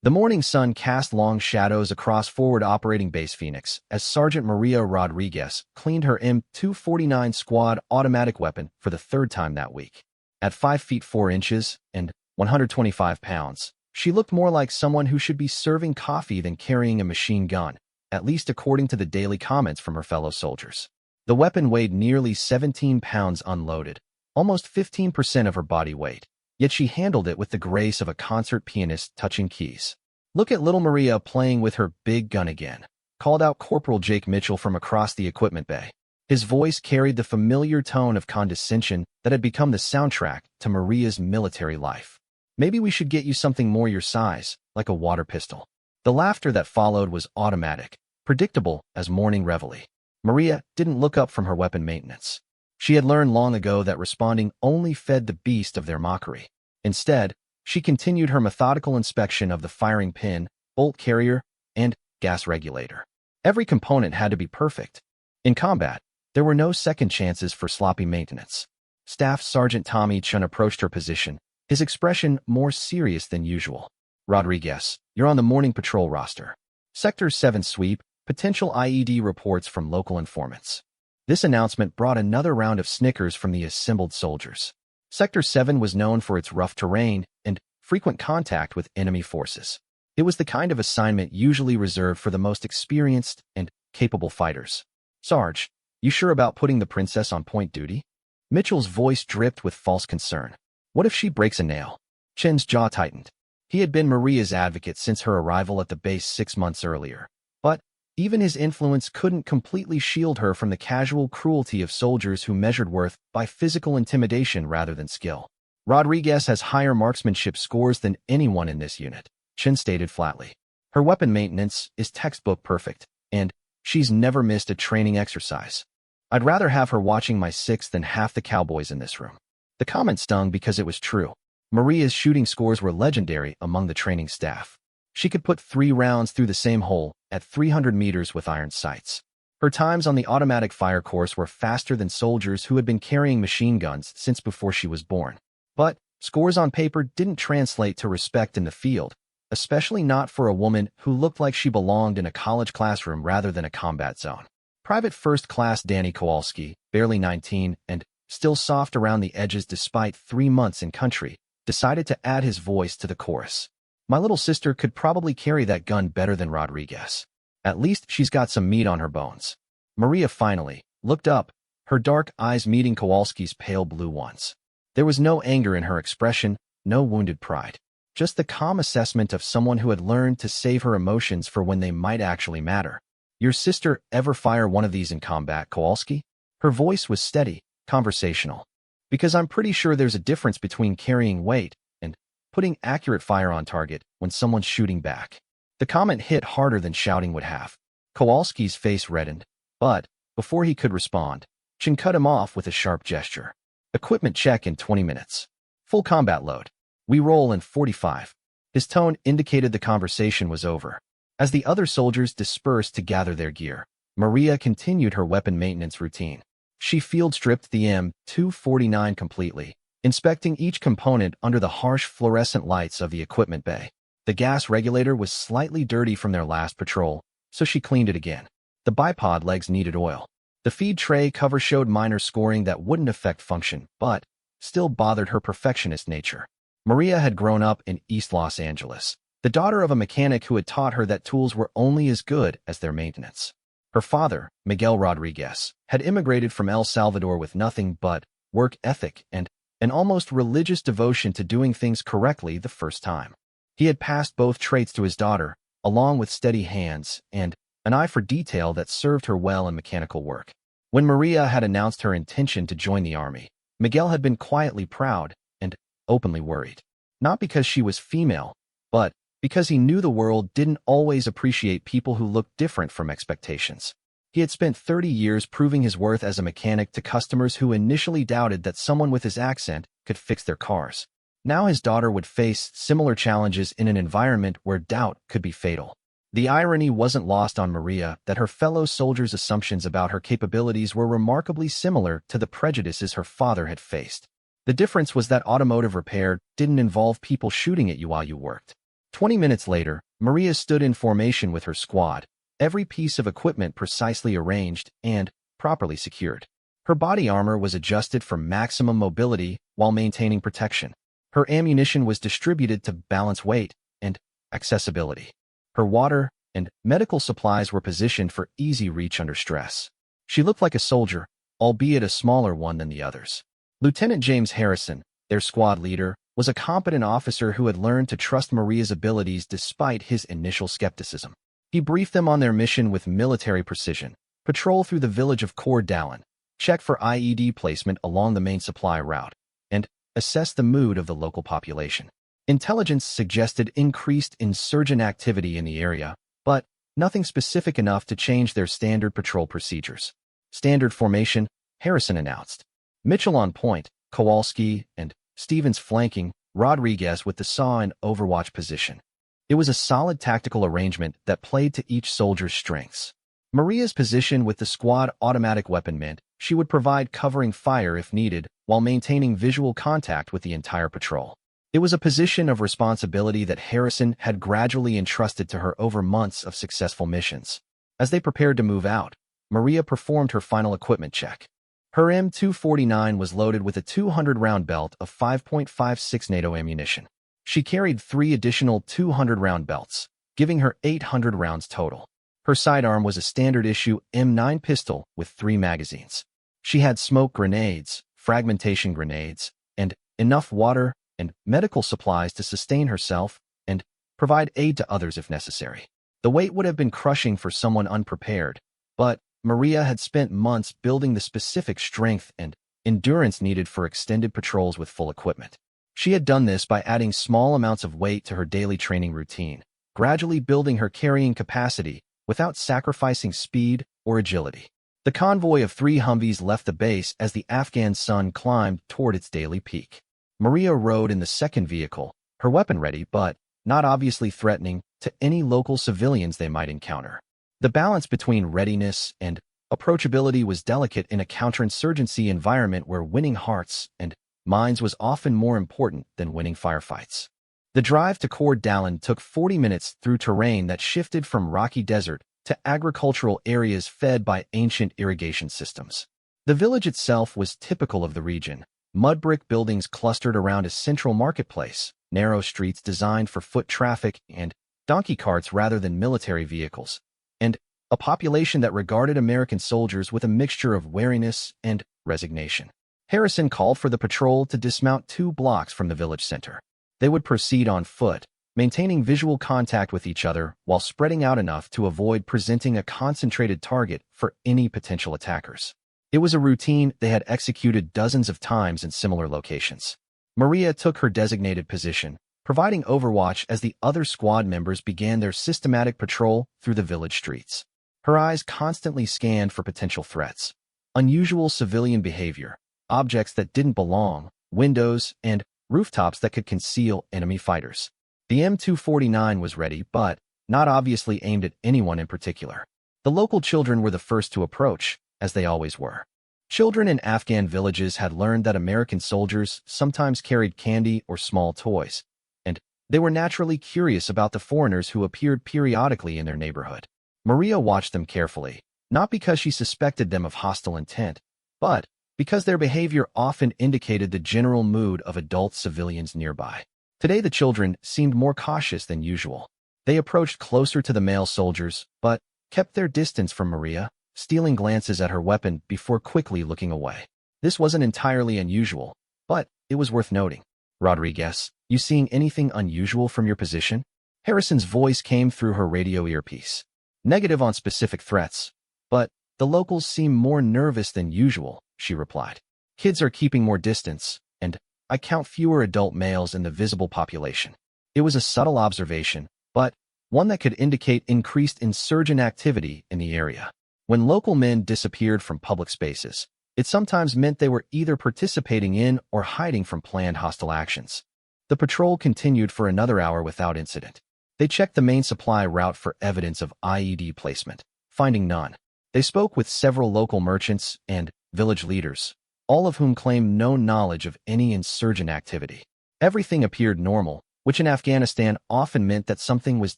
The morning sun cast long shadows across Forward Operating Base Phoenix as Sergeant Maria Rodriguez cleaned her M249 squad automatic weapon for the third time that week. At 5 feet 4 inches and 125 pounds, she looked more like someone who should be serving coffee than carrying a machine gun, at least according to the daily comments from her fellow soldiers. The weapon weighed nearly 17 pounds unloaded, almost 15% of her body weight, yet she handled it with the grace of a concert pianist touching keys. "Look at little Maria playing with her big gun again," called out Corporal Jake Mitchell from across the equipment bay. His voice carried the familiar tone of condescension that had become the soundtrack to Maria's military life. "Maybe we should get you something more your size, like a water pistol." The laughter that followed was automatic, predictable as morning reveille. Maria didn't look up from her weapon maintenance. She had learned long ago that responding only fed the beast of their mockery. Instead, she continued her methodical inspection of the firing pin, bolt carrier, and gas regulator. Every component had to be perfect. In combat, there were no second chances for sloppy maintenance. Staff Sergeant Tommy Chun approached her position, his expression more serious than usual. "Rodriguez, you're on the morning patrol roster. Sector 7 sweep, potential IED reports from local informants." This announcement brought another round of snickers from the assembled soldiers. Sector 7 was known for its rough terrain and frequent contact with enemy forces. It was the kind of assignment usually reserved for the most experienced and capable fighters. "Sarge, you sure about putting the princess on point duty?" Mitchell's voice dripped with false concern. "What if she breaks a nail?" Chen's jaw tightened. He had been Maria's advocate since her arrival at the base 6 months earlier. But even his influence couldn't completely shield her from the casual cruelty of soldiers who measured worth by physical intimidation rather than skill. "Rodriguez has higher marksmanship scores than anyone in this unit," Chen stated flatly. "Her weapon maintenance is textbook perfect, and she's never missed a training exercise. I'd rather have her watching my six than half the cowboys in this room." The comment stung because it was true. Maria's shooting scores were legendary among the training staff. She could put 3 rounds through the same hole at 300 meters with iron sights. Her times on the automatic fire course were faster than soldiers who had been carrying machine guns since before she was born. But scores on paper didn't translate to respect in the field, especially not for a woman who looked like she belonged in a college classroom rather than a combat zone. Private First Class Danny Kowalski, barely 19 and still soft around the edges despite 3 months in country, decided to add his voice to the chorus. "My little sister could probably carry that gun better than Rodriguez. At least she's got some meat on her bones." Maria finally looked up, her dark eyes meeting Kowalski's pale blue ones. There was no anger in her expression, no wounded pride. Just the calm assessment of someone who had learned to save her emotions for when they might actually matter. "Your sister ever fire one of these in combat, Kowalski?" Her voice was steady, conversational. "Because I'm pretty sure there's a difference between carrying weight and putting accurate fire on target when someone's shooting back." The comment hit harder than shouting would have. Kowalski's face reddened, but before he could respond, Chen cut him off with a sharp gesture. "Equipment check in 20 minutes. Full combat load. We roll in 45. His tone indicated the conversation was over. As the other soldiers dispersed to gather their gear, Maria continued her weapon maintenance routine. She field-stripped the M249 completely, inspecting each component under the harsh fluorescent lights of the equipment bay. The gas regulator was slightly dirty from their last patrol, so she cleaned it again. The bipod legs needed oil. The feed tray cover showed minor scoring that wouldn't affect function, but still bothered her perfectionist nature. Maria had grown up in East Los Angeles, the daughter of a mechanic who had taught her that tools were only as good as their maintenance. Her father, Miguel Rodriguez, had immigrated from El Salvador with nothing but work ethic and an almost religious devotion to doing things correctly the first time. He had passed both traits to his daughter, along with steady hands and an eye for detail that served her well in mechanical work. When Maria had announced her intention to join the army, Miguel had been quietly proud and openly worried. Not because she was female, but because he knew the world didn't always appreciate people who looked different from expectations. He had spent 30 years proving his worth as a mechanic to customers who initially doubted that someone with his accent could fix their cars. Now his daughter would face similar challenges in an environment where doubt could be fatal. The irony wasn't lost on Maria that her fellow soldiers' assumptions about her capabilities were remarkably similar to the prejudices her father had faced. The difference was that automotive repair didn't involve people shooting at you while you worked. 20 minutes later, Maria stood in formation with her squad, every piece of equipment precisely arranged and properly secured. Her body armor was adjusted for maximum mobility while maintaining protection. Her ammunition was distributed to balance weight and accessibility. Her water and medical supplies were positioned for easy reach under stress. She looked like a soldier, albeit a smaller one than the others. Lieutenant James Harrison, their squad leader, was a competent officer who had learned to trust Maria's abilities despite his initial skepticism. He briefed them on their mission with military precision: patrol through the village of Khor Dalan, check for IED placement along the main supply route, and assess the mood of the local population. Intelligence suggested increased insurgent activity in the area, but nothing specific enough to change their standard patrol procedures. Standard formation, Harrison announced. Mitchell on point, Kowalski and Stevens flanking, Rodriguez with the saw in overwatch position. It was a solid tactical arrangement that played to each soldier's strengths. Maria's position with the squad automatic weapon meant she would provide covering fire if needed while maintaining visual contact with the entire patrol. It was a position of responsibility that Harrison had gradually entrusted to her over months of successful missions. As they prepared to move out, Maria performed her final equipment check. Her M249 was loaded with a 200-round belt of 5.56 NATO ammunition. She carried 3 additional 200-round belts, giving her 800 rounds total. Her sidearm was a standard-issue M9 pistol with 3 magazines. She had smoke grenades, fragmentation grenades, and enough water and medical supplies to sustain herself and provide aid to others if necessary. The weight would have been crushing for someone unprepared, but Maria had spent months building the specific strength and endurance needed for extended patrols with full equipment. She had done this by adding small amounts of weight to her daily training routine, gradually building her carrying capacity without sacrificing speed or agility. The convoy of 3 Humvees left the base as the Afghan sun climbed toward its daily peak. Maria rode in the second vehicle, her weapon ready but not obviously threatening to any local civilians they might encounter. The balance between readiness and approachability was delicate in a counterinsurgency environment where winning hearts and minds was often more important than winning firefights. The drive to Khor Dalan took 40 minutes through terrain that shifted from rocky desert to agricultural areas fed by ancient irrigation systems. The village itself was typical of the region: mud brick buildings clustered around a central marketplace, narrow streets designed for foot traffic and donkey carts rather than military vehicles, and a population that regarded American soldiers with a mixture of wariness and resignation. Harrison called for the patrol to dismount 2 blocks from the village center. They would proceed on foot, maintaining visual contact with each other while spreading out enough to avoid presenting a concentrated target for any potential attackers. It was a routine they had executed dozens of times in similar locations. Maria took her designated position, providing overwatch as the other squad members began their systematic patrol through the village streets. Her eyes constantly scanned for potential threats: unusual civilian behavior, objects that didn't belong, windows, and rooftops that could conceal enemy fighters. The M249 was ready, but not obviously aimed at anyone in particular. The local children were the first to approach, as they always were. Children in Afghan villages had learned that American soldiers sometimes carried candy or small toys, and they were naturally curious about the foreigners who appeared periodically in their neighborhood. Maria watched them carefully, not because she suspected them of hostile intent, but because their behavior often indicated the general mood of adult civilians nearby. Today the children seemed more cautious than usual. They approached closer to the male soldiers, but kept their distance from Maria, stealing glances at her weapon before quickly looking away. This wasn't entirely unusual, but it was worth noting. "Rodriguez, you seeing anything unusual from your position?" Harrison's voice came through her radio earpiece. "Negative on specific threats, but the locals seem more nervous than usual," she replied. "Kids are keeping more distance, and I count fewer adult males in the visible population." It was a subtle observation, but one that could indicate increased insurgent activity in the area. When local men disappeared from public spaces, it sometimes meant they were either participating in or hiding from planned hostile actions. The patrol continued for another hour without incident. They checked the main supply route for evidence of IED placement, finding none. They spoke with several local merchants and village leaders, all of whom claimed no knowledge of any insurgent activity. Everything appeared normal, which in Afghanistan often meant that something was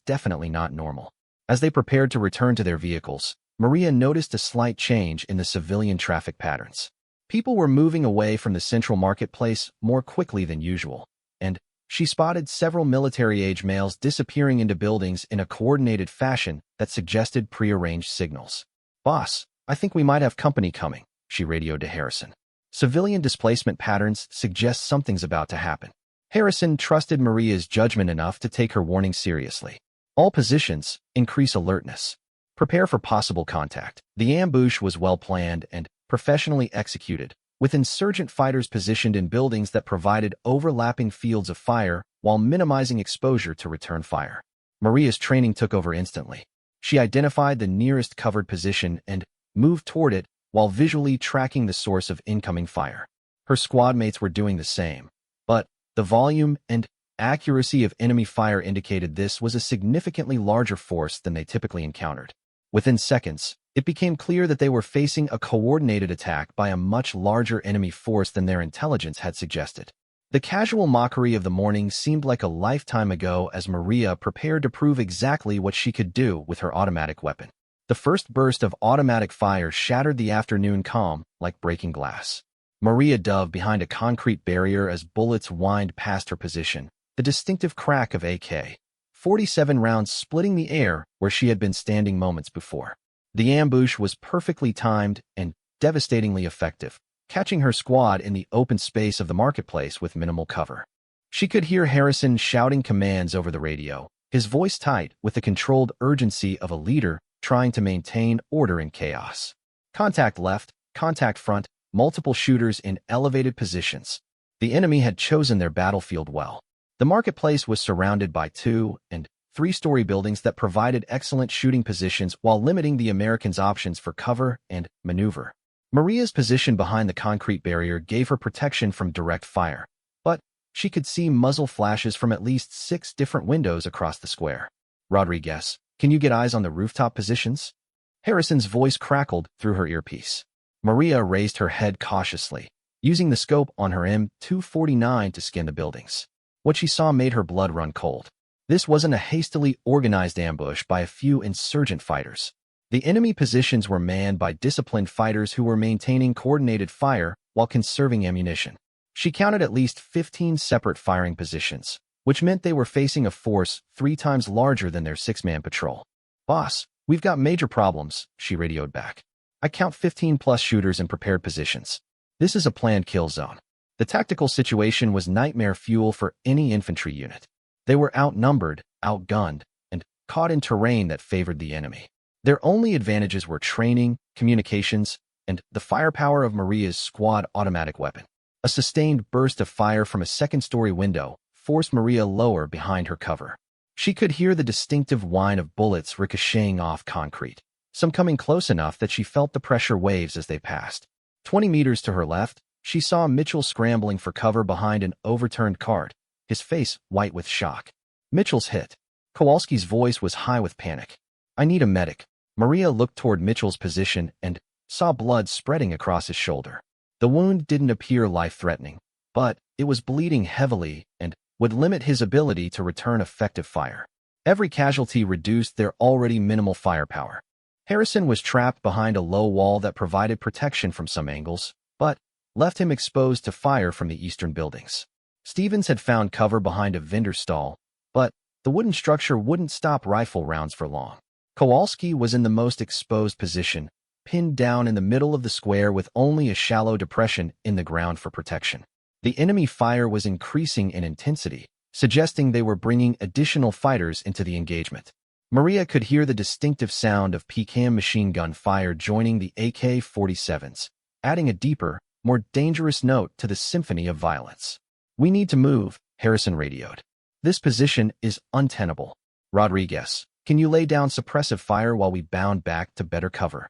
definitely not normal. As they prepared to return to their vehicles, Maria noticed a slight change in the civilian traffic patterns. People were moving away from the central marketplace more quickly than usual, and she spotted several military-age males disappearing into buildings in a coordinated fashion that suggested prearranged signals. "Boss, I think we might have company coming," she radioed to Harrison. "Civilian displacement patterns suggest something's about to happen." Harrison trusted Maria's judgment enough to take her warning seriously. "All positions, increase alertness. Prepare for possible contact." The ambush was well-planned and professionally executed, with insurgent fighters positioned in buildings that provided overlapping fields of fire while minimizing exposure to return fire. Maria's training took over instantly. She identified the nearest covered position and moved toward it while visually tracking the source of incoming fire. Her squad mates were doing the same, but the volume and accuracy of enemy fire indicated this was a significantly larger force than they typically encountered. Within seconds, it became clear that they were facing a coordinated attack by a much larger enemy force than their intelligence had suggested. The casual mockery of the morning seemed like a lifetime ago as Maria prepared to prove exactly what she could do with her automatic weapon. The first burst of automatic fire shattered the afternoon calm like breaking glass. Maria dove behind a concrete barrier as bullets whined past her position, the distinctive crack of AK-47 rounds splitting the air where she had been standing moments before. The ambush was perfectly timed and devastatingly effective, catching her squad in the open space of the marketplace with minimal cover. She could hear Harrison shouting commands over the radio, his voice tight with the controlled urgency of a leader trying to maintain order in chaos. Contact left, contact front, multiple shooters in elevated positions. The enemy had chosen their battlefield well. The marketplace was surrounded by 2- and 3-story buildings that provided excellent shooting positions while limiting the Americans' options for cover and maneuver. Maria's position behind the concrete barrier gave her protection from direct fire, but she could see muzzle flashes from at least 6 different windows across the square. "Rodriguez, can you get eyes on the rooftop positions?" Harrison's voice crackled through her earpiece. Maria raised her head cautiously, using the scope on her M249 to scan the buildings. What she saw made her blood run cold. This wasn't a hastily organized ambush by a few insurgent fighters. The enemy positions were manned by disciplined fighters who were maintaining coordinated fire while conserving ammunition. She counted at least 15 separate firing positions, which meant they were facing a force 3 times larger than their 6-man patrol. "Boss, we've got major problems," she radioed back. "I count 15+ shooters in prepared positions. This is a planned kill zone." The tactical situation was nightmare fuel for any infantry unit. They were outnumbered, outgunned, and caught in terrain that favored the enemy. Their only advantages were training, communications, and the firepower of Maria's squad automatic weapon. A sustained burst of fire from a 2nd-story window forced Maria lower behind her cover. She could hear the distinctive whine of bullets ricocheting off concrete, some coming close enough that she felt the pressure waves as they passed. 20 meters to her left, she saw Mitchell scrambling for cover behind an overturned cart, his face white with shock. "Mitchell's hit." Kowalski's voice was high with panic. "I need a medic." Maria looked toward Mitchell's position and saw blood spreading across his shoulder. The wound didn't appear life-threatening, but it was bleeding heavily and would limit his ability to return effective fire. Every casualty reduced their already minimal firepower. Harrison was trapped behind a low wall that provided protection from some angles, but left him exposed to fire from the eastern buildings. Stevens had found cover behind a vendor stall, but the wooden structure wouldn't stop rifle rounds for long. Kowalski was in the most exposed position, pinned down in the middle of the square with only a shallow depression in the ground for protection. The enemy fire was increasing in intensity, suggesting they were bringing additional fighters into the engagement. Maria could hear the distinctive sound of PCAM machine gun fire joining the AK-47s, adding a deeper, more dangerous note to the symphony of violence. "We need to move," Harrison radioed. "This position is untenable. Rodriguez, can you lay down suppressive fire while we bound back to better cover?"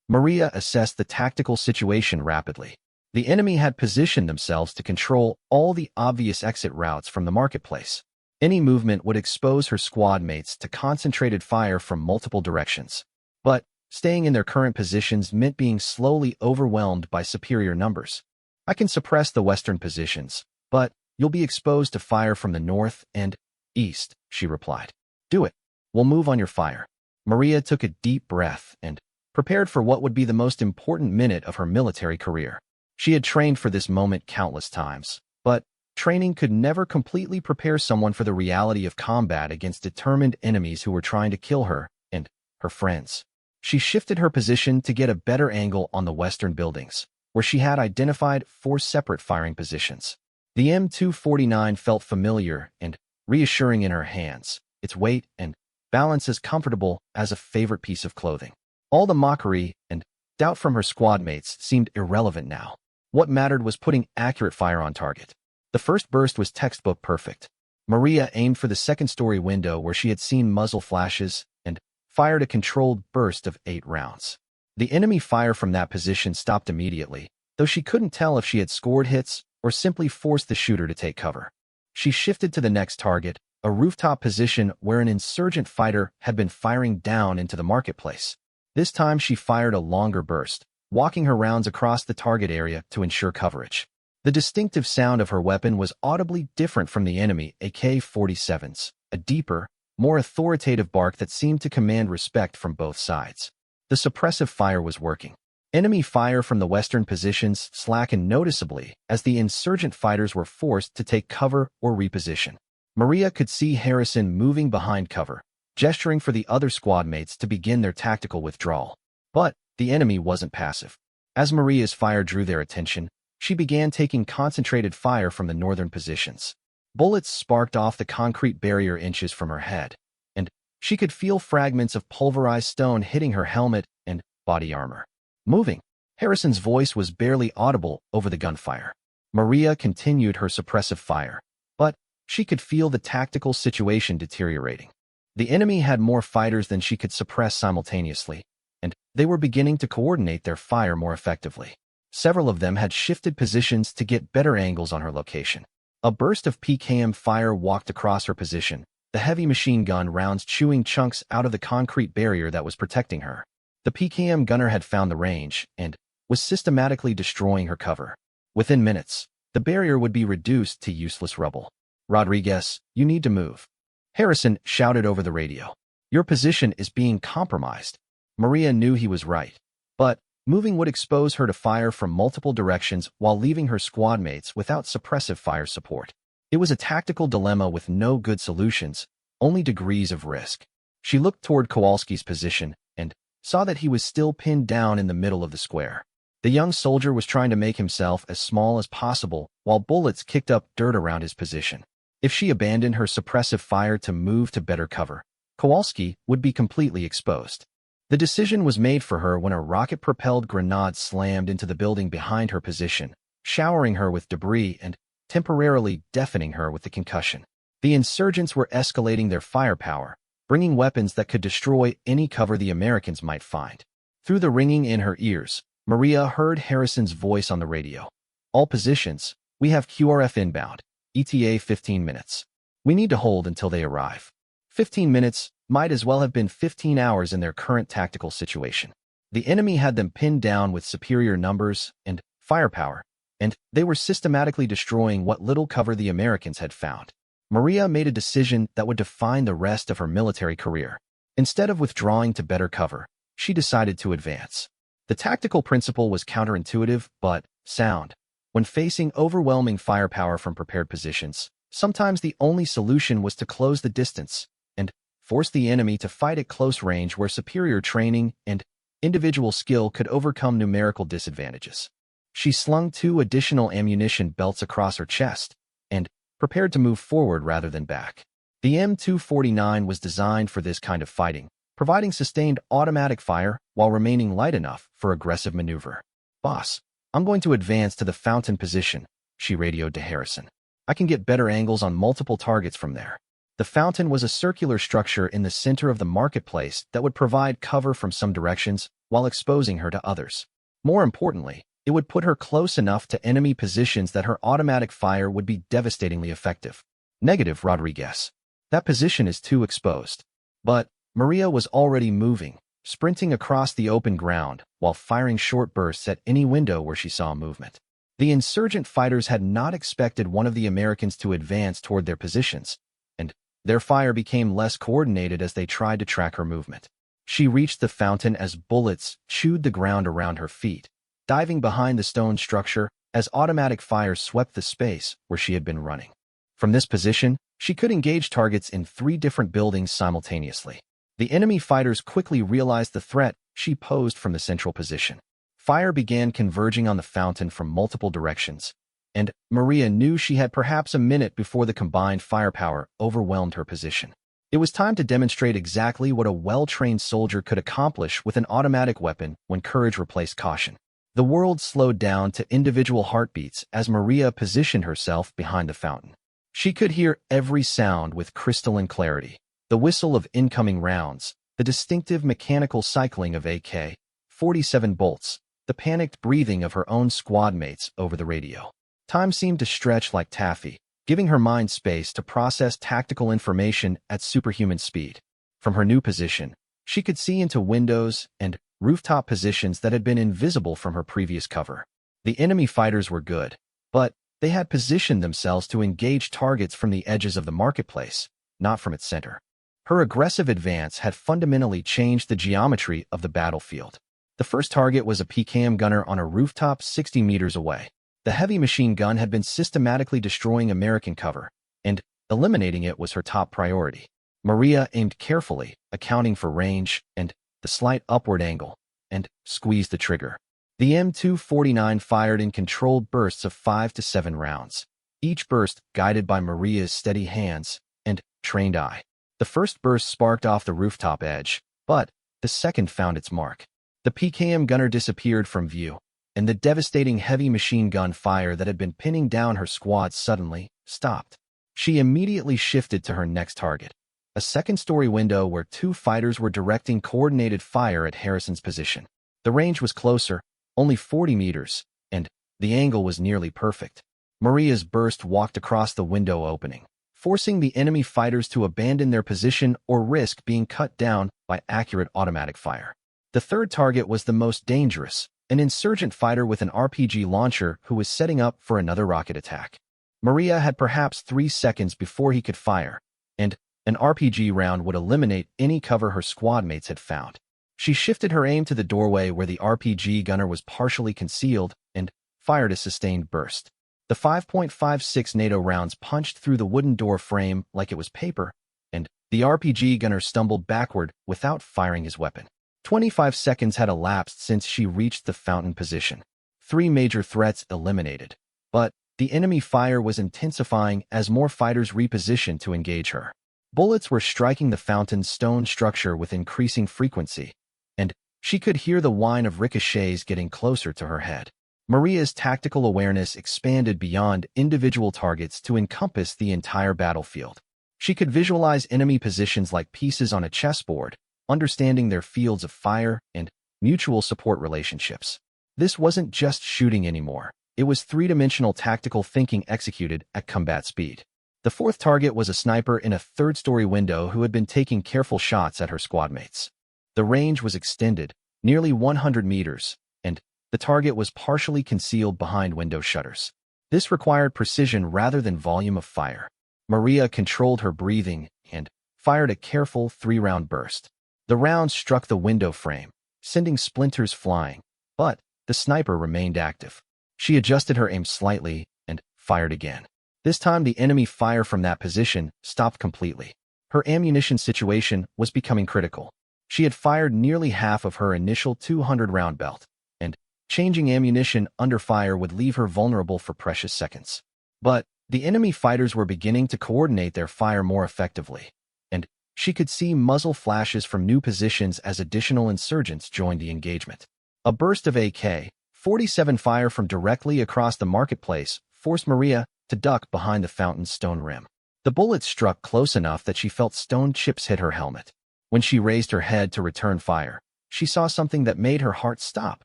Maria assessed the tactical situation rapidly. The enemy had positioned themselves to control all the obvious exit routes from the marketplace. Any movement would expose her squad mates to concentrated fire from multiple directions. But staying in their current positions meant being slowly overwhelmed by superior numbers. "I can suppress the western positions, but You'll be exposed to fire from the north and east, she replied. Do it. We'll move on your fire. Maria took a deep breath and prepared for what would be the most important minute of her military career. She had trained for this moment countless times, but training could never completely prepare someone for the reality of combat against determined enemies who were trying to kill her and her friends. She shifted her position to get a better angle on the western buildings, where she had identified 4 separate firing positions. The M249 felt familiar and reassuring in her hands, its weight and balance as comfortable as a favorite piece of clothing. All the mockery and doubt from her squad mates seemed irrelevant now. What mattered was putting accurate fire on target. The first burst was textbook perfect. Maria aimed for the second-story window where she had seen muzzle flashes and fired a controlled burst of 8 rounds. The enemy fire from that position stopped immediately, though she couldn't tell if she had scored hits or simply forced the shooter to take cover. She shifted to the next target, a rooftop position where an insurgent fighter had been firing down into the marketplace. This time she fired a longer burst, walking her rounds across the target area to ensure coverage. The distinctive sound of her weapon was audibly different from the enemy AK-47's, a deeper, more authoritative bark that seemed to command respect from both sides. The suppressive fire was working. Enemy fire from the western positions slackened noticeably as the insurgent fighters were forced to take cover or reposition. Maria could see Harrison moving behind cover, gesturing for the other squad mates to begin their tactical withdrawal. But the enemy wasn't passive. As Maria's fire drew their attention, she began taking concentrated fire from the northern positions. Bullets sparked off the concrete barrier inches from her head, and she could feel fragments of pulverized stone hitting her helmet and body armor. Moving. Harrison's voice was barely audible over the gunfire. Maria continued her suppressive fire, but she could feel the tactical situation deteriorating. The enemy had more fighters than she could suppress simultaneously, and they were beginning to coordinate their fire more effectively. Several of them had shifted positions to get better angles on her location. A burst of PKM fire walked across her position, the heavy machine gun rounds chewing chunks out of the concrete barrier that was protecting her. The PKM gunner had found the range and was systematically destroying her cover. Within minutes, the barrier would be reduced to useless rubble. Rodriguez, you need to move. Harrison shouted over the radio. Your position is being compromised. Maria knew he was right, but moving would expose her to fire from multiple directions while leaving her squad mates without suppressive fire support. It was a tactical dilemma with no good solutions, only degrees of risk. She looked toward Kowalski's position and saw that he was still pinned down in the middle of the square. The young soldier was trying to make himself as small as possible while bullets kicked up dirt around his position. If she abandoned her suppressive fire to move to better cover, Kowalski would be completely exposed. The decision was made for her when a rocket-propelled grenade slammed into the building behind her position, showering her with debris and temporarily deafening her with the concussion. The insurgents were escalating their firepower, bringing weapons that could destroy any cover the Americans might find. Through the ringing in her ears, Maria heard Harrison's voice on the radio. All positions, we have QRF inbound. ETA 15 minutes. We need to hold until they arrive. 15 minutes might as well have been 15 hours in their current tactical situation. The enemy had them pinned down with superior numbers and firepower, and they were systematically destroying what little cover the Americans had found. Maria made a decision that would define the rest of her military career. Instead of withdrawing to better cover, she decided to advance. The tactical principle was counterintuitive but sound. When facing overwhelming firepower from prepared positions, sometimes the only solution was to close the distance and force the enemy to fight at close range where superior training and individual skill could overcome numerical disadvantages. She slung 2 additional ammunition belts across her chest and prepared to move forward rather than back. The M249 was designed for this kind of fighting, providing sustained automatic fire while remaining light enough for aggressive maneuver. Boss, I'm going to advance to the fountain position, she radioed to Harrison. I can get better angles on multiple targets from there. The fountain was a circular structure in the center of the marketplace that would provide cover from some directions while exposing her to others. More importantly, it would put her close enough to enemy positions that her automatic fire would be devastatingly effective. Negative, Rodriguez. That position is too exposed. But Maria was already moving, sprinting across the open ground while firing short bursts at any window where she saw movement. The insurgent fighters had not expected one of the Americans to advance toward their positions, and their fire became less coordinated as they tried to track her movement. She reached the fountain as bullets chewed the ground around her feet, diving behind the stone structure as automatic fire swept the space where she had been running. From this position, she could engage targets in 3 different buildings simultaneously. The enemy fighters quickly realized the threat she posed from the central position. Fire began converging on the fountain from multiple directions, and Maria knew she had perhaps a minute before the combined firepower overwhelmed her position. It was time to demonstrate exactly what a well-trained soldier could accomplish with an automatic weapon when courage replaced caution. The world slowed down to individual heartbeats as Maria positioned herself behind the fountain. She could hear every sound with crystalline clarity: the whistle of incoming rounds, the distinctive mechanical cycling of AK-47 bolts, the panicked breathing of her own squad mates over the radio. Time seemed to stretch like taffy, giving her mind space to process tactical information at superhuman speed. From her new position, she could see into windows and rooftop positions that had been invisible from her previous cover. The enemy fighters were good, but they had positioned themselves to engage targets from the edges of the marketplace, not from its center. Her aggressive advance had fundamentally changed the geometry of the battlefield. The first target was a PKM gunner on a rooftop 60 meters away. The heavy machine gun had been systematically destroying American cover, and eliminating it was her top priority. Maria aimed carefully, accounting for range and the slight upward angle, and squeezed the trigger. The M249 fired in controlled bursts of 5 to 7 rounds, each burst guided by Maria's steady hands and trained eye. The first burst sparked off the rooftop edge, but the second found its mark. The PKM gunner disappeared from view, and the devastating heavy machine gun fire that had been pinning down her squad suddenly stopped. She immediately shifted to her next target, a second-story window where 2 fighters were directing coordinated fire at Harrison's position. The range was closer, only 40 meters, and the angle was nearly perfect. Maria's burst walked across the window opening, forcing the enemy fighters to abandon their position or risk being cut down by accurate automatic fire. The third target was the most dangerous, an insurgent fighter with an RPG launcher who was setting up for another rocket attack. Maria had perhaps 3 seconds before he could fire, and an RPG round would eliminate any cover her squad mates had found. She shifted her aim to the doorway where the RPG gunner was partially concealed and fired a sustained burst. The 5.56 NATO rounds punched through the wooden door frame like it was paper, and the RPG gunner stumbled backward without firing his weapon. 25 seconds had elapsed since she reached the fountain position. 3 major threats eliminated, but the enemy fire was intensifying as more fighters repositioned to engage her. Bullets were striking the fountain's stone structure with increasing frequency, and she could hear the whine of ricochets getting closer to her head. Maria's tactical awareness expanded beyond individual targets to encompass the entire battlefield. She could visualize enemy positions like pieces on a chessboard, understanding their fields of fire and mutual support relationships. This wasn't just shooting anymore. It was 3-dimensional tactical thinking executed at combat speed. The fourth target was a sniper in a 3rd-story window who had been taking careful shots at her squadmates. The range was extended, nearly 100 meters, and the target was partially concealed behind window shutters. This required precision rather than volume of fire. Maria controlled her breathing and fired a careful 3-round burst. The round struck the window frame, sending splinters flying, but the sniper remained active. She adjusted her aim slightly and fired again. This time the enemy fire from that position stopped completely. Her ammunition situation was becoming critical. She had fired nearly half of her initial 200-round belt, and changing ammunition under fire would leave her vulnerable for precious seconds. But the enemy fighters were beginning to coordinate their fire more effectively, and she could see muzzle flashes from new positions as additional insurgents joined the engagement. A burst of AK-47 fire from directly across the marketplace forced Maria to duck behind the fountain's stone rim. The bullet struck close enough that she felt stone chips hit her helmet. When she raised her head to return fire, she saw something that made her heart stop.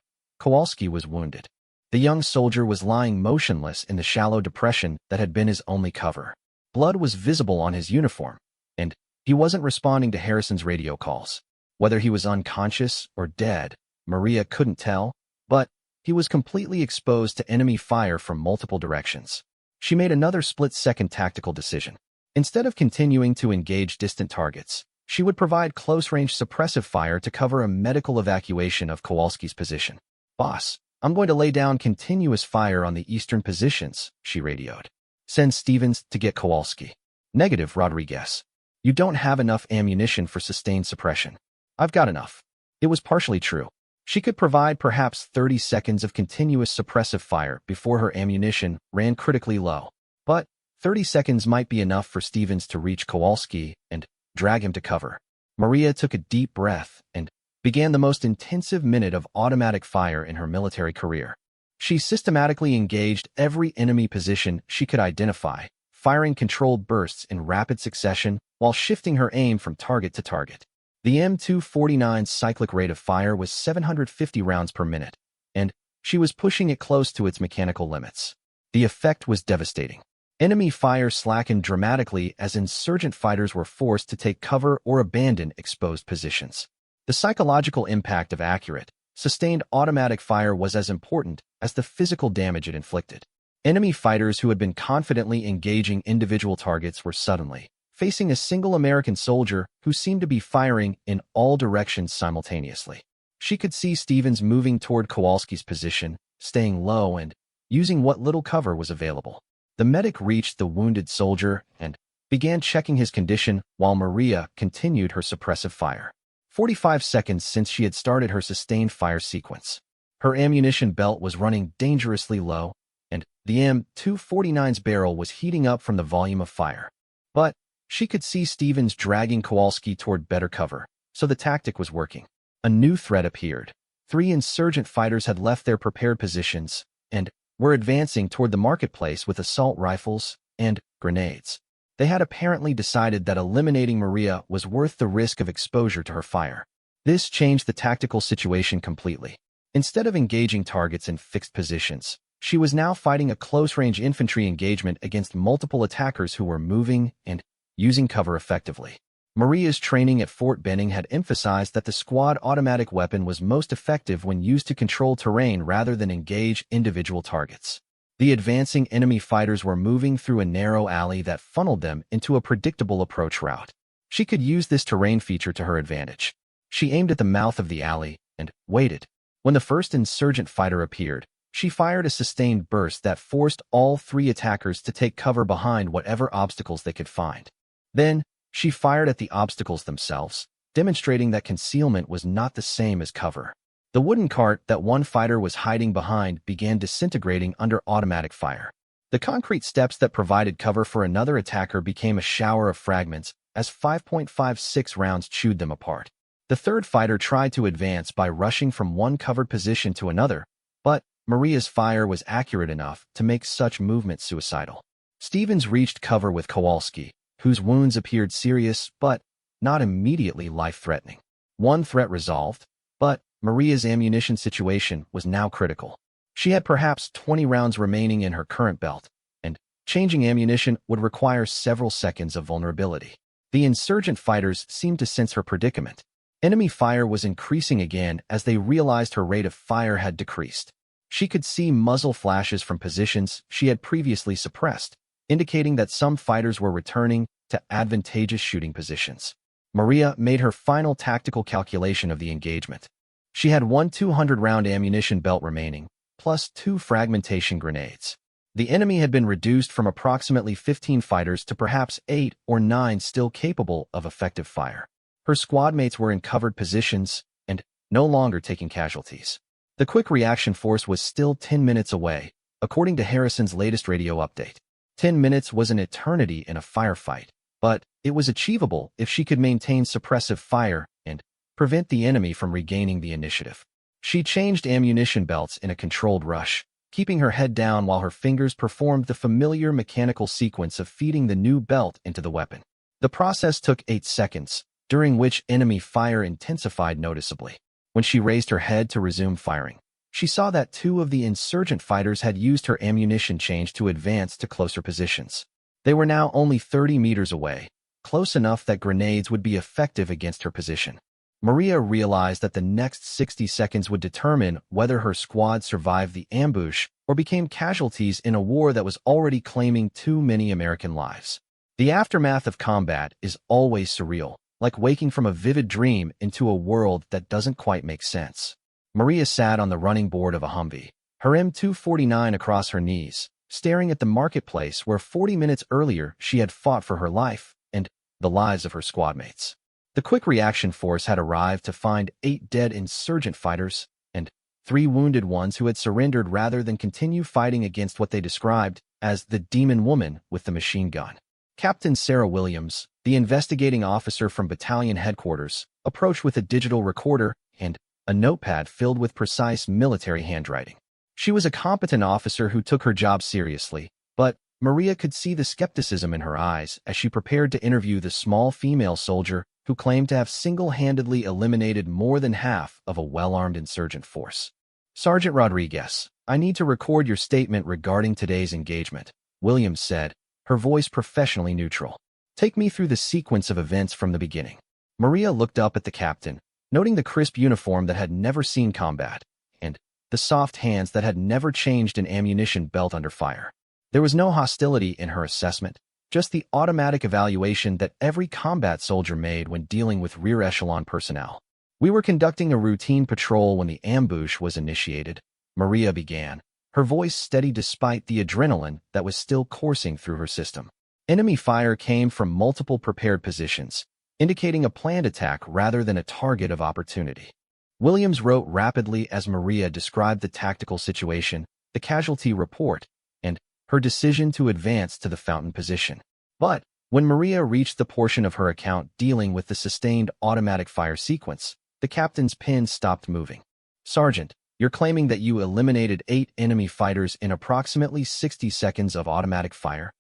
Kowalski was wounded. The young soldier was lying motionless in the shallow depression that had been his only cover. Blood was visible on his uniform, and he wasn't responding to Harrison's radio calls. Whether he was unconscious or dead, Maria couldn't tell, but he was completely exposed to enemy fire from multiple directions. She made another split-second tactical decision. Instead of continuing to engage distant targets, she would provide close-range suppressive fire to cover a medical evacuation of Kowalski's position. "Boss, I'm going to lay down continuous fire on the eastern positions," she radioed. "Send Stevens to get Kowalski." "Negative, Rodriguez. You don't have enough ammunition for sustained suppression." "I've got enough." It was partially true. She could provide perhaps 30 seconds of continuous suppressive fire before her ammunition ran critically low. But 30 seconds might be enough for Stevens to reach Kowalski and drag him to cover. Maria took a deep breath and began the most intensive minute of automatic fire in her military career. She systematically engaged every enemy position she could identify, firing controlled bursts in rapid succession while shifting her aim from target to target. The M249's cyclic rate of fire was 750 rounds per minute, and she was pushing it close to its mechanical limits. The effect was devastating. Enemy fire slackened dramatically as insurgent fighters were forced to take cover or abandon exposed positions. The psychological impact of accurate, sustained automatic fire was as important as the physical damage it inflicted. Enemy fighters who had been confidently engaging individual targets were suddenly facing a single American soldier who seemed to be firing in all directions simultaneously. She could see Stevens moving toward Kowalski's position, staying low and using what little cover was available. The medic reached the wounded soldier and began checking his condition while Maria continued her suppressive fire. 45 seconds since she had started her sustained fire sequence. Her ammunition belt was running dangerously low, and the M249's barrel was heating up from the volume of fire. But she could see Stevens dragging Kowalski toward better cover, so the tactic was working. A new threat appeared. 3 insurgent fighters had left their prepared positions and were advancing toward the marketplace with assault rifles and grenades. They had apparently decided that eliminating Maria was worth the risk of exposure to her fire. This changed the tactical situation completely. Instead of engaging targets in fixed positions, she was now fighting a close-range infantry engagement against multiple attackers who were moving and using cover effectively. Maria's training at Fort Benning had emphasized that the squad automatic weapon was most effective when used to control terrain rather than engage individual targets. The advancing enemy fighters were moving through a narrow alley that funneled them into a predictable approach route. She could use this terrain feature to her advantage. She aimed at the mouth of the alley and waited. When the first insurgent fighter appeared, she fired a sustained burst that forced all 3 attackers to take cover behind whatever obstacles they could find. Then, she fired at the obstacles themselves, demonstrating that concealment was not the same as cover. The wooden cart that one fighter was hiding behind began disintegrating under automatic fire. The concrete steps that provided cover for another attacker became a shower of fragments as 5.56 rounds chewed them apart. The third fighter tried to advance by rushing from one covered position to another, but Maria's fire was accurate enough to make such movement suicidal. Stevens reached cover with Kowalski, whose wounds appeared serious but not immediately life-threatening. One threat resolved, but Maria's ammunition situation was now critical. She had perhaps 20 rounds remaining in her current belt, and changing ammunition would require several seconds of vulnerability. The insurgent fighters seemed to sense her predicament. Enemy fire was increasing again as they realized her rate of fire had decreased. She could see muzzle flashes from positions she had previously suppressed, indicating that some fighters were returning to advantageous shooting positions. Maria made her final tactical calculation of the engagement. She had one 200-round ammunition belt remaining, plus 2 fragmentation grenades. The enemy had been reduced from approximately 15 fighters to perhaps 8 or 9 still capable of effective fire. Her squad mates were in covered positions and no longer taking casualties. The quick reaction force was still 10 minutes away, according to Harrison's latest radio update. 10 minutes was an eternity in a firefight, but it was achievable if she could maintain suppressive fire and prevent the enemy from regaining the initiative. She changed ammunition belts in a controlled rush, keeping her head down while her fingers performed the familiar mechanical sequence of feeding the new belt into the weapon. The process took 8 seconds, during which enemy fire intensified noticeably. When she raised her head to resume firing, she saw that 2 of the insurgent fighters had used her ammunition change to advance to closer positions. They were now only 30 meters away, close enough that grenades would be effective against her position. Maria realized that the next 60 seconds would determine whether her squad survived the ambush or became casualties in a war that was already claiming too many American lives. The aftermath of combat is always surreal, like waking from a vivid dream into a world that doesn't quite make sense. Maria sat on the running board of a Humvee, her M249 across her knees, staring at the marketplace where 40 minutes earlier she had fought for her life and the lives of her squadmates. The quick reaction force had arrived to find 8 dead insurgent fighters and 3 wounded ones who had surrendered rather than continue fighting against what they described as the demon woman with the machine gun. Captain Sarah Williams, the investigating officer from battalion headquarters, approached with a digital recorder and a notepad filled with precise military handwriting. She was a competent officer who took her job seriously, but Maria could see the skepticism in her eyes as she prepared to interview the small female soldier who claimed to have single-handedly eliminated more than half of a well-armed insurgent force. "Sergeant Rodriguez, I need to record your statement regarding today's engagement," Williams said, her voice professionally neutral. "Take me through the sequence of events from the beginning." Maria looked up at the captain, noting the crisp uniform that had never seen combat, and the soft hands that had never changed an ammunition belt under fire. There was no hostility in her assessment, just the automatic evaluation that every combat soldier made when dealing with rear echelon personnel. "We were conducting a routine patrol when the ambush was initiated," Maria began, her voice steady despite the adrenaline that was still coursing through her system. Enemy fire came from multiple prepared positions, indicating a planned attack rather than a target of opportunity. Williams wrote rapidly as Maria described the tactical situation, the casualty report, and her decision to advance to the fountain position. But when Maria reached the portion of her account dealing with the sustained automatic fire sequence, the captain's pen stopped moving. "Sergeant, you're claiming that you eliminated 8 enemy fighters in approximately 60 seconds of automatic fire?"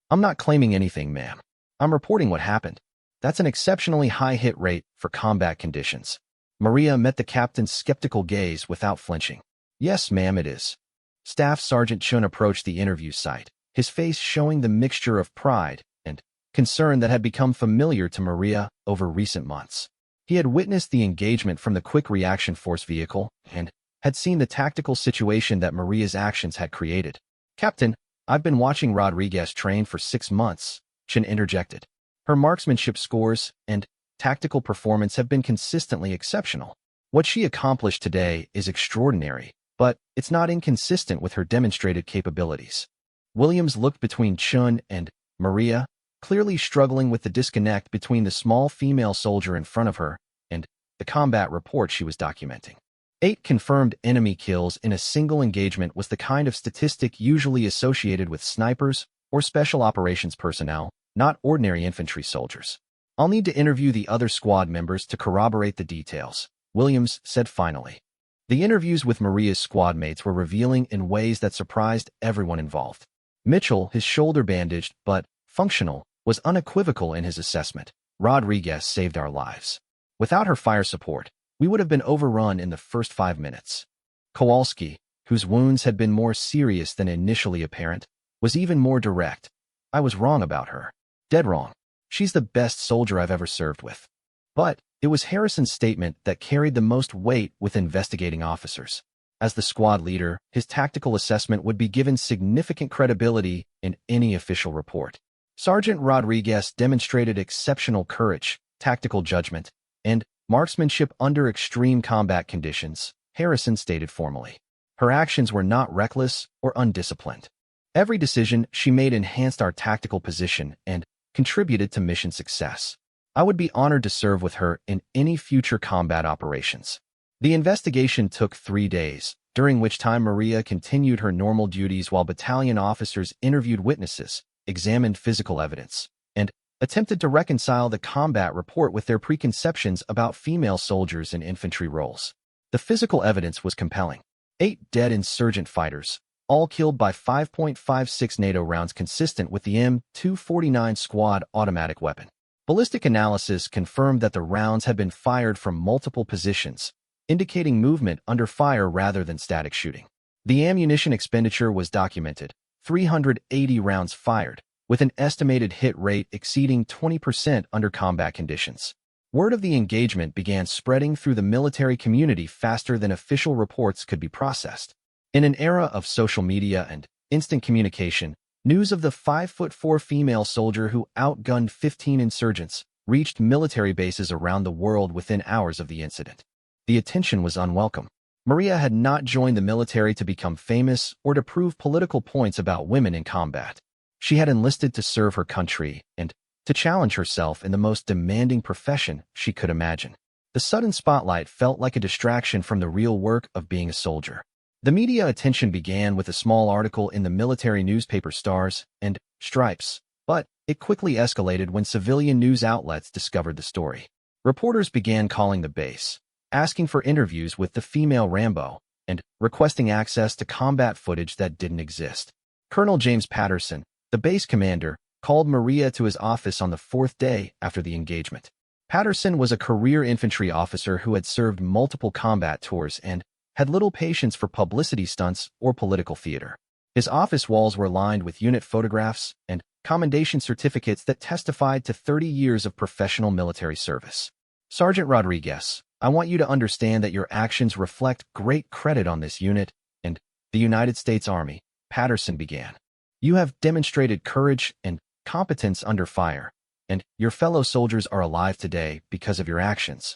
"I'm not claiming anything, ma'am. I'm reporting what happened. That's an exceptionally high hit rate for combat conditions." Maria met the captain's skeptical gaze without flinching. "Yes, ma'am, it is." Staff Sergeant Chun approached the interview site, his face showing the mixture of pride and concern that had become familiar to Maria over recent months. He had witnessed the engagement from the quick reaction force vehicle and had seen the tactical situation that Maria's actions had created. "Captain, I've been watching Rodriguez train for 6 months," Chun interjected. "Her marksmanship scores and tactical performance have been consistently exceptional. What she accomplished today is extraordinary, but it's not inconsistent with her demonstrated capabilities." Williams looked between Chun and Maria, clearly struggling with the disconnect between the small female soldier in front of her and the combat report she was documenting. 8 confirmed enemy kills in a single engagement was the kind of statistic usually associated with snipers or special operations personnel, not ordinary infantry soldiers. "I'll need to interview the other squad members to corroborate the details," Williams said finally. The interviews with Maria's squad mates were revealing in ways that surprised everyone involved. Mitchell, his shoulder bandaged but functional, was unequivocal in his assessment. "Rodriguez saved our lives. Without her fire support, we would have been overrun in the first 5 minutes." Kowalski, whose wounds had been more serious than initially apparent, was even more direct. "I was wrong about her. Dead wrong. She's the best soldier I've ever served with." But it was Harrison's statement that carried the most weight with investigating officers. As the squad leader, his tactical assessment would be given significant credibility in any official report. Sergeant Rodriguez demonstrated exceptional courage, tactical judgment, and marksmanship under extreme combat conditions, Harrison stated formally. Her actions were not reckless or undisciplined. "Every decision she made enhanced our tactical position and contributed to mission success. I would be honored to serve with her in any future combat operations." The investigation took 3 days, during which time Maria continued her normal duties while battalion officers interviewed witnesses, examined physical evidence, and attempted to reconcile the combat report with their preconceptions about female soldiers in infantry roles. The physical evidence was compelling. 8 dead insurgent fighters, all killed by 5.56 NATO rounds consistent with the M249 squad automatic weapon. Ballistic analysis confirmed that the rounds had been fired from multiple positions, indicating movement under fire rather than static shooting. The ammunition expenditure was documented, 380 rounds fired, with an estimated hit rate exceeding 20% under combat conditions. Word of the engagement began spreading through the military community faster than official reports could be processed. In an era of social media and instant communication, news of the 5'4" female soldier who outgunned 15 insurgents reached military bases around the world within hours of the incident. The attention was unwelcome. Maria had not joined the military to become famous or to prove political points about women in combat. She had enlisted to serve her country and to challenge herself in the most demanding profession she could imagine. The sudden spotlight felt like a distraction from the real work of being a soldier. The media attention began with a small article in the military newspaper Stars and Stripes, but it quickly escalated when civilian news outlets discovered the story. Reporters began calling the base, asking for interviews with the female Rambo, and requesting access to combat footage that didn't exist. Colonel James Patterson, the base commander, called Maria to his office on the fourth day after the engagement. Patterson was a career infantry officer who had served multiple combat tours and had little patience for publicity stunts or political theater. His office walls were lined with unit photographs and commendation certificates that testified to 30 years of professional military service. Sergeant Rodriguez, I want you to understand that your actions reflect great credit on this unit and the United States Army, Patterson began. You have demonstrated courage and competence under fire, and your fellow soldiers are alive today because of your actions.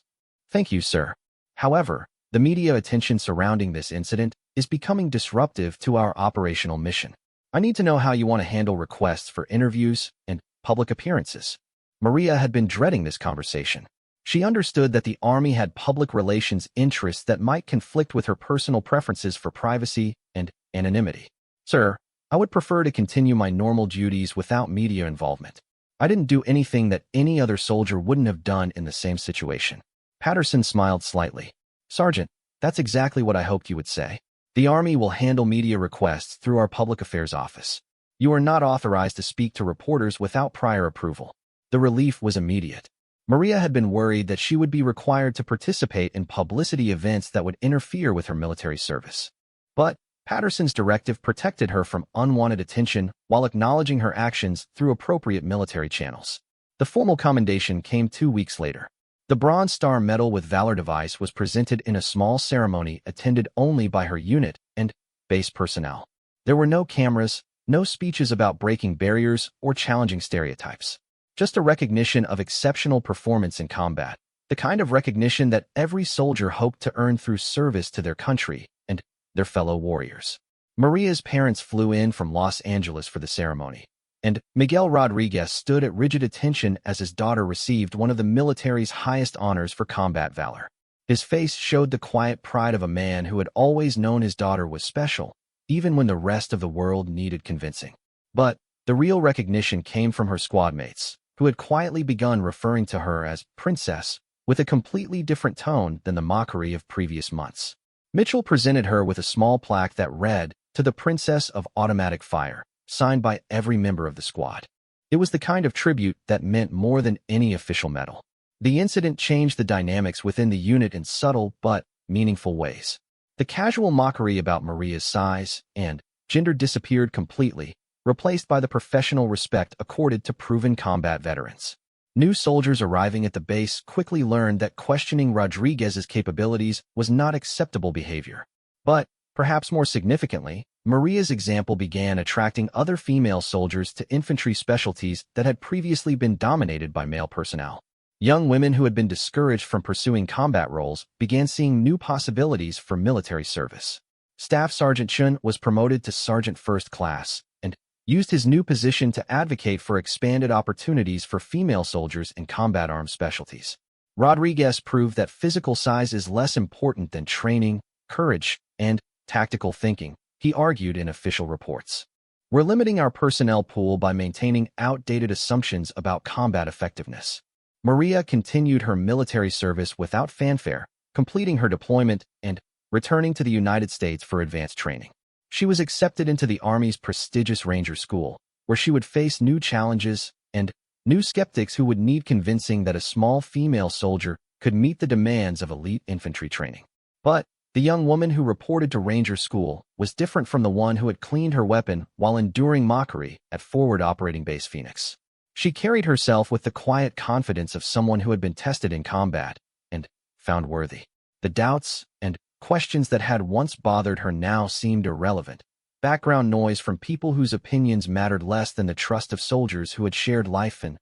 Thank you, sir. However, the media attention surrounding this incident is becoming disruptive to our operational mission. I need to know how you want to handle requests for interviews and public appearances. Maria had been dreading this conversation. She understood that the Army had public relations interests that might conflict with her personal preferences for privacy and anonymity. Sir, I would prefer to continue my normal duties without media involvement. I didn't do anything that any other soldier wouldn't have done in the same situation. Patterson smiled slightly. Sergeant, that's exactly what I hoped you would say. The Army will handle media requests through our public affairs office. You are not authorized to speak to reporters without prior approval. The relief was immediate. Maria had been worried that she would be required to participate in publicity events that would interfere with her military service. But Patterson's directive protected her from unwanted attention while acknowledging her actions through appropriate military channels. The formal commendation came 2 weeks later. The Bronze Star Medal with Valor device was presented in a small ceremony attended only by her unit and base personnel. There were no cameras, no speeches about breaking barriers or challenging stereotypes. Just a recognition of exceptional performance in combat, the kind of recognition that every soldier hoped to earn through service to their country and their fellow warriors. Maria's parents flew in from Los Angeles for the ceremony, and Miguel Rodriguez stood at rigid attention as his daughter received one of the military's highest honors for combat valor. His face showed the quiet pride of a man who had always known his daughter was special, even when the rest of the world needed convincing. But the real recognition came from her squad mates, who had quietly begun referring to her as Princess, with a completely different tone than the mockery of previous months. Mitchell presented her with a small plaque that read, "To the Princess of Automatic Fire," signed by every member of the squad. It was the kind of tribute that meant more than any official medal. The incident changed the dynamics within the unit in subtle but meaningful ways. The casual mockery about Maria's size and gender disappeared completely, replaced by the professional respect accorded to proven combat veterans. New soldiers arriving at the base quickly learned that questioning Rodriguez's capabilities was not acceptable behavior. But, perhaps more significantly, Maria's example began attracting other female soldiers to infantry specialties that had previously been dominated by male personnel. Young women who had been discouraged from pursuing combat roles began seeing new possibilities for military service. Staff Sergeant Chun was promoted to Sergeant First Class, and used his new position to advocate for expanded opportunities for female soldiers in combat arms specialties. Rodriguez proved that physical size is less important than training, courage, and tactical thinking, he argued in official reports. We're limiting our personnel pool by maintaining outdated assumptions about combat effectiveness. Maria continued her military service without fanfare, completing her deployment and returning to the United States for advanced training. She was accepted into the Army's prestigious Ranger School, where she would face new challenges and new skeptics who would need convincing that a small female soldier could meet the demands of elite infantry training. But the young woman who reported to Ranger School was different from the one who had cleaned her weapon while enduring mockery at Forward Operating Base Phoenix. She carried herself with the quiet confidence of someone who had been tested in combat and found worthy. The doubts and questions that had once bothered her now seemed irrelevant, background noise from people whose opinions mattered less than the trust of soldiers who had shared life and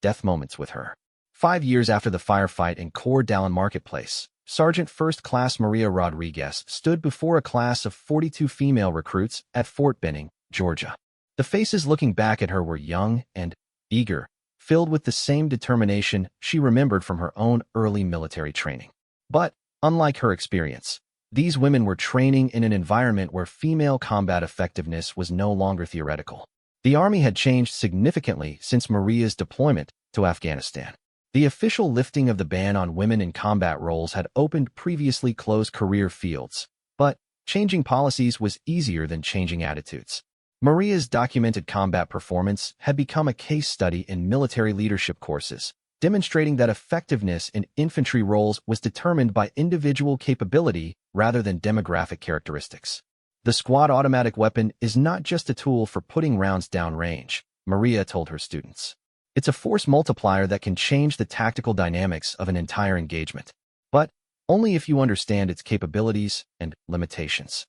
death moments with her. 5 years after the firefight in Coeur d'Alene Marketplace, Sergeant First Class Maria Rodriguez stood before a class of 42 female recruits at Fort Benning, Georgia. The faces looking back at her were young and eager, filled with the same determination she remembered from her own early military training. But, unlike her experience, these women were training in an environment where female combat effectiveness was no longer theoretical. The Army had changed significantly since Maria's deployment to Afghanistan. The official lifting of the ban on women in combat roles had opened previously closed career fields, but changing policies was easier than changing attitudes. Maria's documented combat performance had become a case study in military leadership courses, demonstrating that effectiveness in infantry roles was determined by individual capability rather than demographic characteristics. The squad automatic weapon is not just a tool for putting rounds downrange, Maria told her students. It's a force multiplier that can change the tactical dynamics of an entire engagement, but only if you understand its capabilities and limitations.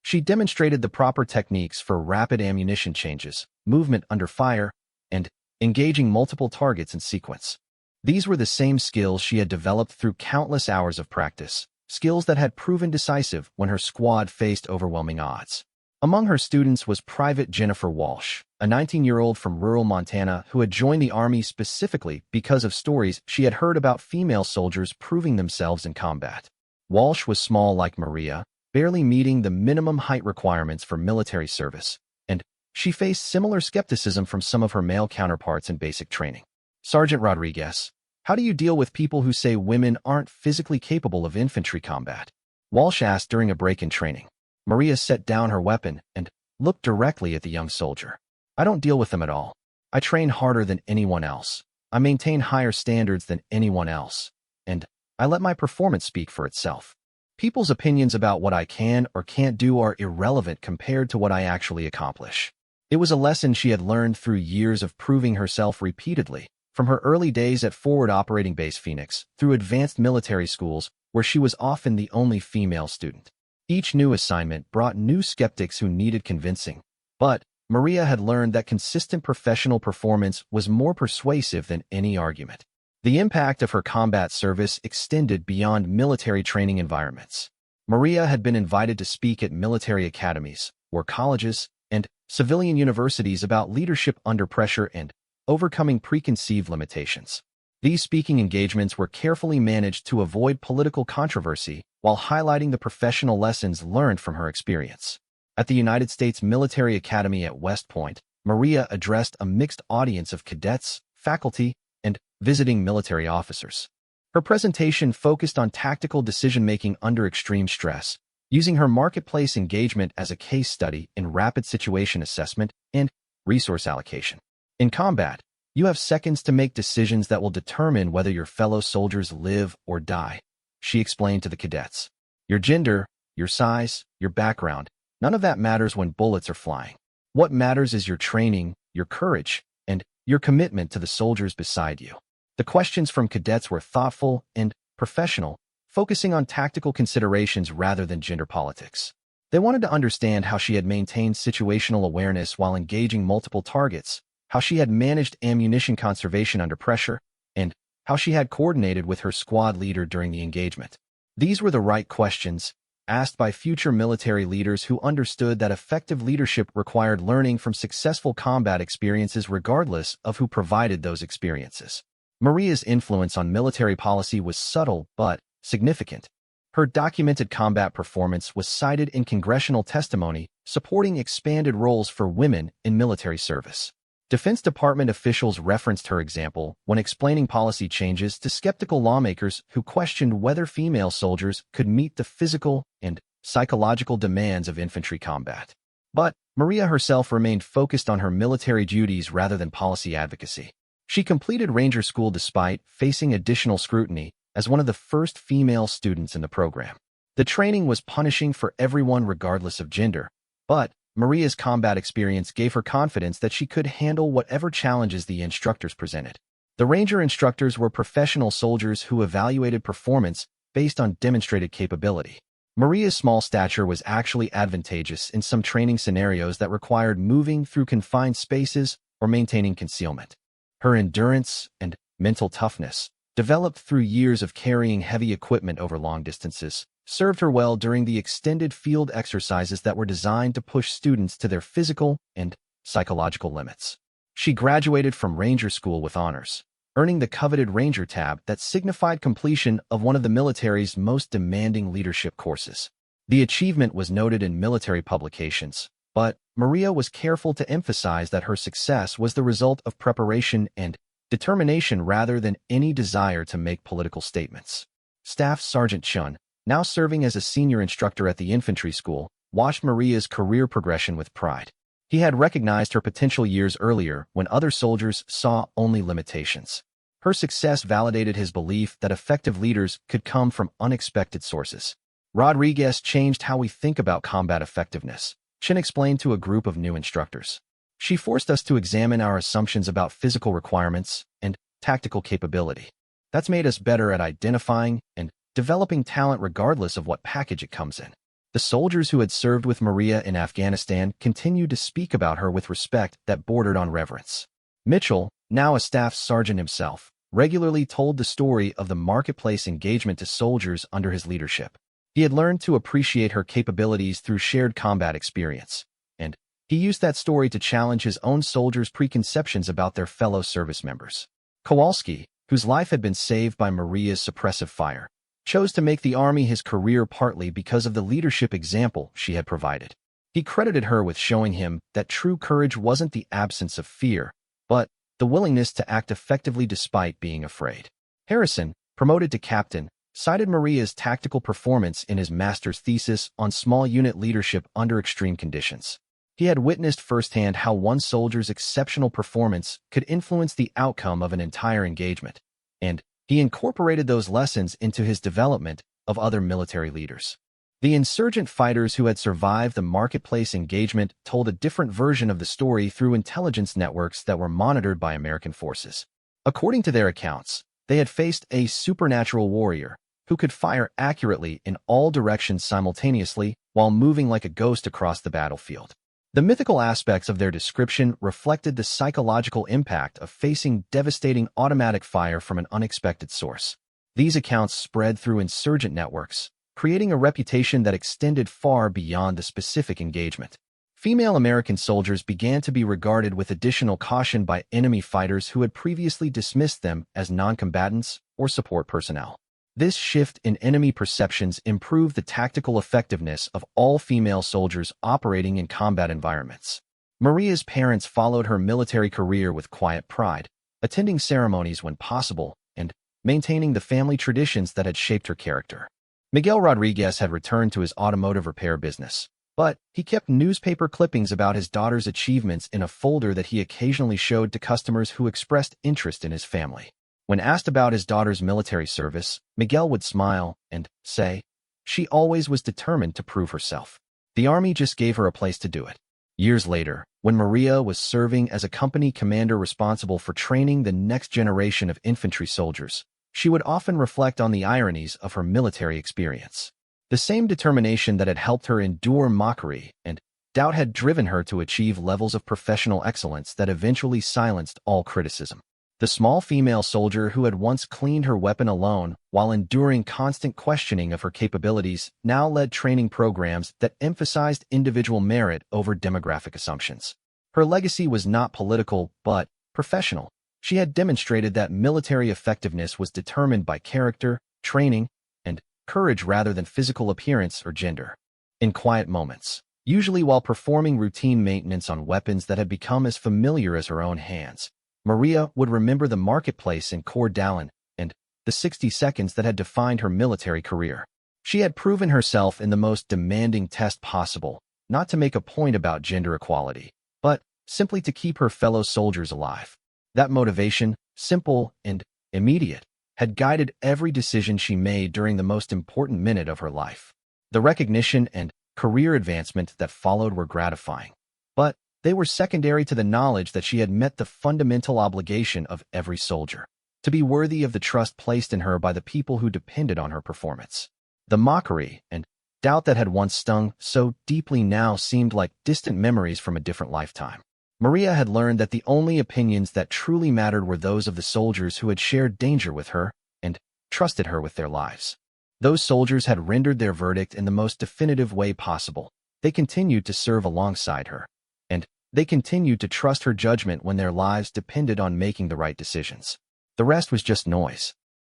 She demonstrated the proper techniques for rapid ammunition changes, movement under fire, and engaging multiple targets in sequence. These were the same skills she had developed through countless hours of practice, skills that had proven decisive when her squad faced overwhelming odds. Among her students was Private Jennifer Walsh, a 19-year-old from rural Montana who had joined the Army specifically because of stories she had heard about female soldiers proving themselves in combat. Walsh was small like Maria, barely meeting the minimum height requirements for military service, and she faced similar skepticism from some of her male counterparts in basic training. Sergeant Rodriguez, how do you deal with people who say women aren't physically capable of infantry combat? Walsh asked during a break in training. Maria set down her weapon and looked directly at the young soldier. I don't deal with them at all. I train harder than anyone else. I maintain higher standards than anyone else. And I let my performance speak for itself. People's opinions about what I can or can't do are irrelevant compared to what I actually accomplish. It was a lesson she had learned through years of proving herself repeatedly, from her early days at Forward Operating Base Phoenix through advanced military schools where she was often the only female student. Each new assignment brought new skeptics who needed convincing, but Maria had learned that consistent professional performance was more persuasive than any argument. The impact of her combat service extended beyond military training environments. Maria had been invited to speak at military academies, war colleges, and civilian universities about leadership under pressure and overcoming preconceived limitations. These speaking engagements were carefully managed to avoid political controversy while highlighting the professional lessons learned from her experience. At the United States Military Academy at West Point, Maria addressed a mixed audience of cadets, faculty, and visiting military officers. Her presentation focused on tactical decision-making under extreme stress, using her marketplace engagement as a case study in rapid situation assessment and resource allocation. In combat, you have seconds to make decisions that will determine whether your fellow soldiers live or die, she explained to the cadets. Your gender, your size, your background, none of that matters when bullets are flying. What matters is your training, your courage, and your commitment to the soldiers beside you. The questions from cadets were thoughtful and professional, focusing on tactical considerations rather than gender politics. They wanted to understand how she had maintained situational awareness while engaging multiple targets, how she had managed ammunition conservation under pressure, and how she had coordinated with her squad leader during the engagement. These were the right questions, asked by future military leaders who understood that effective leadership required learning from successful combat experiences regardless of who provided those experiences. Maria's influence on military policy was subtle but significant. Her documented combat performance was cited in congressional testimony supporting expanded roles for women in military service. Defense Department officials referenced her example when explaining policy changes to skeptical lawmakers who questioned whether female soldiers could meet the physical and psychological demands of infantry combat. But Maria herself remained focused on her military duties rather than policy advocacy. She completed Ranger School despite facing additional scrutiny as one of the first female students in the program. The training was punishing for everyone regardless of gender, but Maria's combat experience gave her confidence that she could handle whatever challenges the instructors presented. The Ranger instructors were professional soldiers who evaluated performance based on demonstrated capability. Maria's small stature was actually advantageous in some training scenarios that required moving through confined spaces or maintaining concealment. Her endurance and mental toughness, developed through years of carrying heavy equipment over long distances, served her well during the extended field exercises that were designed to push students to their physical and psychological limits. She graduated from Ranger School with honors, earning the coveted Ranger tab that signified completion of one of the military's most demanding leadership courses. The achievement was noted in military publications, but Maria was careful to emphasize that her success was the result of preparation and determination rather than any desire to make political statements. Staff Sergeant Chun, now serving as a senior instructor at the infantry school, watched Maria's career progression with pride. He had recognized her potential years earlier when other soldiers saw only limitations. Her success validated his belief that effective leaders could come from unexpected sources. Rodriguez changed how we think about combat effectiveness, Chin explained to a group of new instructors. She forced us to examine our assumptions about physical requirements and tactical capability. That's made us better at identifying and developing talent regardless of what package it comes in. The soldiers who had served with Maria in Afghanistan continued to speak about her with respect that bordered on reverence. Mitchell, now a staff sergeant himself, regularly told the story of the marketplace engagement to soldiers under his leadership. He had learned to appreciate her capabilities through shared combat experience, and he used that story to challenge his own soldiers' preconceptions about their fellow service members. Kowalski, whose life had been saved by Maria's suppressive fire, chose to make the Army his career partly because of the leadership example she had provided. He credited her with showing him that true courage wasn't the absence of fear, but the willingness to act effectively despite being afraid. Harrison, promoted to captain, cited Maria's tactical performance in his master's thesis on small unit leadership under extreme conditions. He had witnessed firsthand how one soldier's exceptional performance could influence the outcome of an entire engagement, and he incorporated those lessons into his development of other military leaders. The insurgent fighters who had survived the marketplace engagement told a different version of the story through intelligence networks that were monitored by American forces. According to their accounts, they had faced a supernatural warrior who could fire accurately in all directions simultaneously while moving like a ghost across the battlefield. The mythical aspects of their description reflected the psychological impact of facing devastating automatic fire from an unexpected source. These accounts spread through insurgent networks, creating a reputation that extended far beyond the specific engagement. Female American soldiers began to be regarded with additional caution by enemy fighters who had previously dismissed them as non-combatants or support personnel. This shift in enemy perceptions improved the tactical effectiveness of all female soldiers operating in combat environments. Maria's parents followed her military career with quiet pride, attending ceremonies when possible and maintaining the family traditions that had shaped her character. Miguel Rodriguez had returned to his automotive repair business, but he kept newspaper clippings about his daughter's achievements in a folder that he occasionally showed to customers who expressed interest in his family. When asked about his daughter's military service, Miguel would smile and say, "She always was determined to prove herself. The Army just gave her a place to do it." Years later, when Maria was serving as a company commander responsible for training the next generation of infantry soldiers, she would often reflect on the ironies of her military experience. The same determination that had helped her endure mockery and doubt had driven her to achieve levels of professional excellence that eventually silenced all criticism. The small female soldier who had once cleaned her weapon alone while enduring constant questioning of her capabilities now led training programs that emphasized individual merit over demographic assumptions. Her legacy was not political, but professional. She had demonstrated that military effectiveness was determined by character, training, and courage rather than physical appearance or gender. In quiet moments, usually while performing routine maintenance on weapons that had become as familiar as her own hands, Maria would remember the marketplace in Coeur d'Alene and the 60 seconds that had defined her military career. She had proven herself in the most demanding test possible, not to make a point about gender equality, but simply to keep her fellow soldiers alive. That motivation, simple and immediate, had guided every decision she made during the most important minute of her life. The recognition and career advancement that followed were gratifying. But they were secondary to the knowledge that she had met the fundamental obligation of every soldier, to be worthy of the trust placed in her by the people who depended on her performance. The mockery and doubt that had once stung so deeply now seemed like distant memories from a different lifetime. Maria had learned that the only opinions that truly mattered were those of the soldiers who had shared danger with her and trusted her with their lives. Those soldiers had rendered their verdict in the most definitive way possible. They continued to serve alongside her, and they continued to trust her judgment when their lives depended on making the right decisions. The rest was just noise.